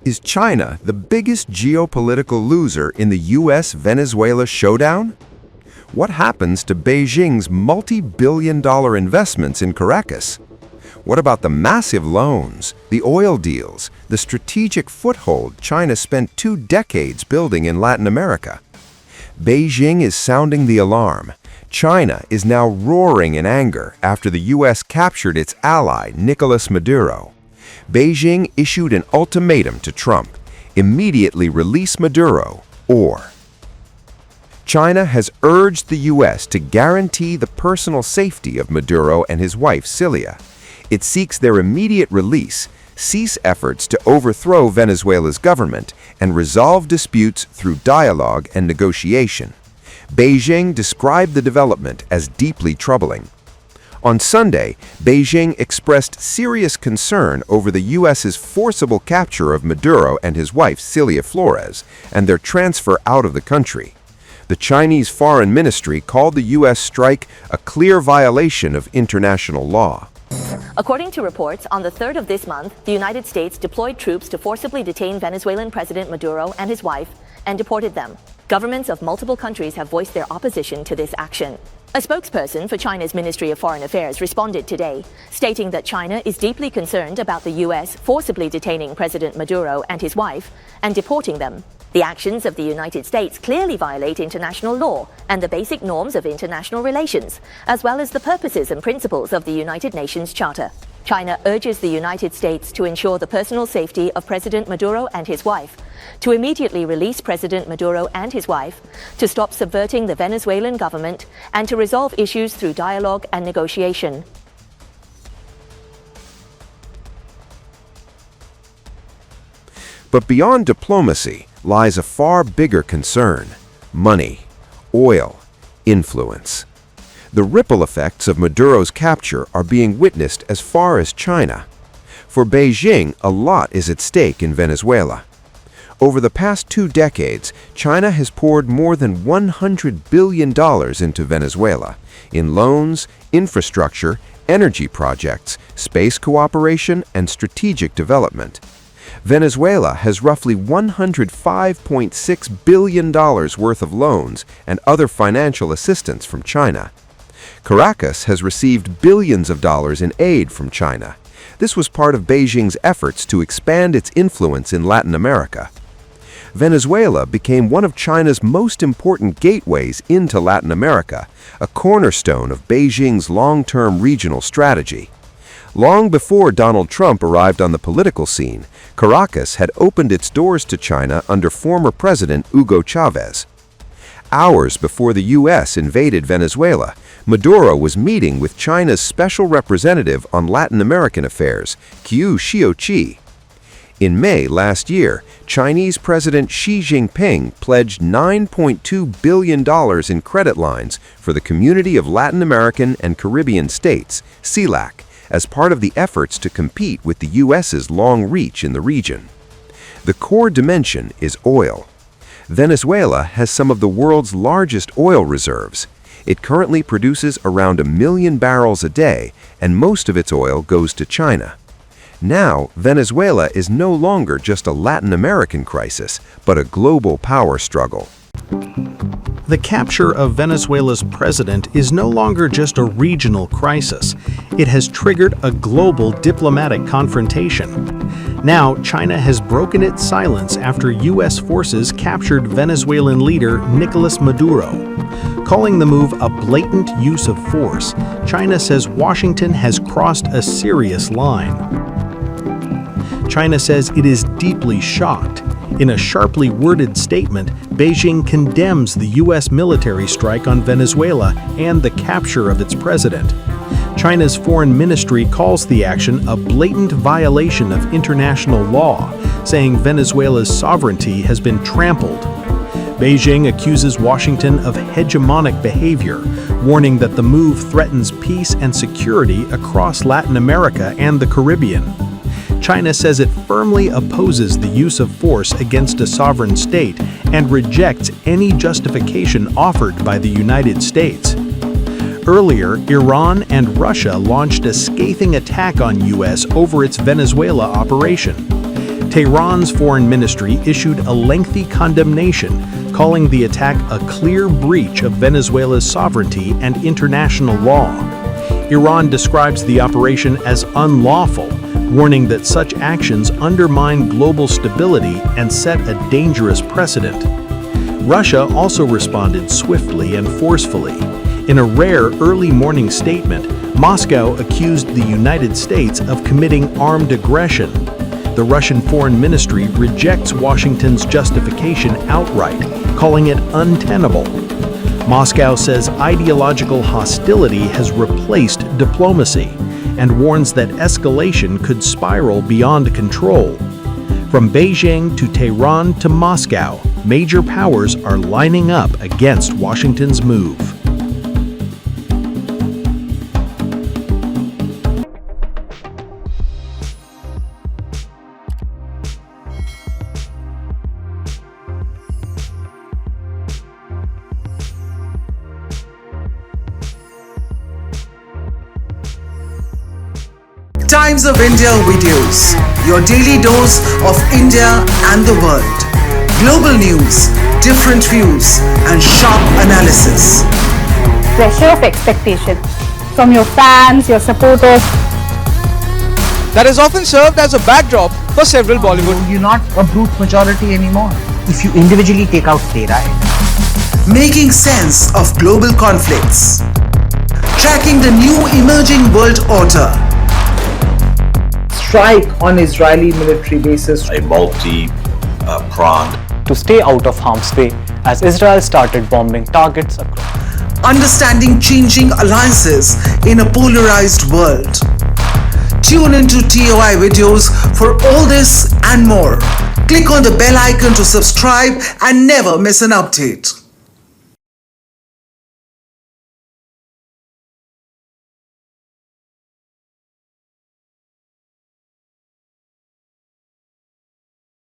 Is China the biggest geopolitical loser in the US-Venezuela showdown? What happens to Beijing's multi-billion-dollar investments in Caracas? What about the massive loans, the oil deals, the strategic foothold China spent 2 decades building in Latin America? Beijing is sounding the alarm. China is now roaring in anger after the US captured its ally, Nicolas Maduro. Beijing issued an ultimatum to Trump: immediately release Maduro, or China has urged the U.S. to guarantee the personal safety of Maduro and his wife, Cilia. It seeks their immediate release, cease efforts to overthrow Venezuela's government, and resolve disputes through dialogue and negotiation. Beijing described the development as deeply troubling. On Sunday, Beijing expressed serious concern over the U.S.'s forcible capture of Maduro and his wife, Cilia Flores, and their transfer out of the country. The Chinese Foreign Ministry called the U.S. strike a clear violation of international law. According to reports, on the 3rd of this month, the United States deployed troops to forcibly detain Venezuelan President Maduro and his wife and deported them. Governments of multiple countries have voiced their opposition to this action. A spokesperson for China's Ministry of Foreign Affairs responded today, stating that China is deeply concerned about the U.S. forcibly detaining President Maduro and his wife and deporting them. The actions of the United States clearly violate international law and the basic norms of international relations, as well as the purposes and principles of the United Nations Charter. China urges the United States to ensure the personal safety of President Maduro and his wife, to immediately release President Maduro and his wife, to stop subverting the Venezuelan government, and to resolve issues through dialogue and negotiation. But beyond diplomacy lies a far bigger concern: money, oil, influence. The ripple effects of Maduro's capture are being witnessed as far as China. For Beijing, a lot is at stake in Venezuela. Over the past 2 decades, China has poured more than $100 billion into Venezuela in loans, infrastructure, energy projects, space cooperation, and strategic development. Venezuela has roughly $105.6 billion worth of loans and other financial assistance from China. Caracas has received billions of dollars in aid from China. This was part of Beijing's efforts to expand its influence in Latin America. Venezuela became one of China's most important gateways into Latin America, a cornerstone of Beijing's long-term regional strategy. Long before Donald Trump arrived on the political scene, Caracas had opened its doors to China under former President Hugo Chavez. Hours before the U.S. invaded Venezuela, Maduro was meeting with China's special representative on Latin American affairs, Qiu Xiaoqi. In May last year, Chinese President Xi Jinping pledged $9.2 billion in credit lines for the Community of Latin American and Caribbean States, CELAC, as part of the efforts to compete with the U.S.'s long reach in the region. The core dimension is oil. Venezuela has some of the world's largest oil reserves. It currently produces around 1 million barrels a day, and most of its oil goes to China. Now, Venezuela is no longer just a Latin American crisis, but a global power struggle. The capture of Venezuela's president is no longer just a regional crisis. It has triggered a global diplomatic confrontation. Now, China has broken its silence after U.S. forces captured Venezuelan leader Nicolas Maduro. Calling the move a blatant use of force, China says Washington has crossed a serious line. China says it is deeply shocked. In a sharply worded statement, Beijing condemns the U.S. military strike on Venezuela and the capture of its president. China's foreign ministry calls the action a blatant violation of international law, saying Venezuela's sovereignty has been trampled. Beijing accuses Washington of hegemonic behavior, warning that the move threatens peace and security across Latin America and the Caribbean. China says it firmly opposes the use of force against a sovereign state and rejects any justification offered by the United States. Earlier, Iran and Russia launched a scathing attack on U.S. over its Venezuela operation. Tehran's foreign ministry issued a lengthy condemnation, calling the attack a clear breach of Venezuela's sovereignty and international law. Iran describes the operation as unlawful, warning that such actions undermine global stability and set a dangerous precedent. Russia also responded swiftly and forcefully. In a rare early morning statement, Moscow accused the United States of committing armed aggression. The Russian Foreign Ministry rejects Washington's justification outright, calling it untenable. Moscow says ideological hostility has replaced diplomacy and warns that escalation could spiral beyond control. From Beijing to Tehran to Moscow, major powers are lining up against Washington's move. Times of India videos, your daily dose of India and the world. Global news, different views, and sharp analysis. Pressure of expectation from your fans, your supporters. That has often served as a backdrop for several Bollywood. You're not a brute majority anymore. If you individually take out Tera, Making sense of global conflicts. Tracking the new emerging world order. strike on Israeli military bases. A multi-pronged to stay out of harm's way as Israel started bombing targets across. Understanding changing alliances in a polarized world. Tune into TOI videos for all this and more. Click on the bell icon to subscribe and never miss an update.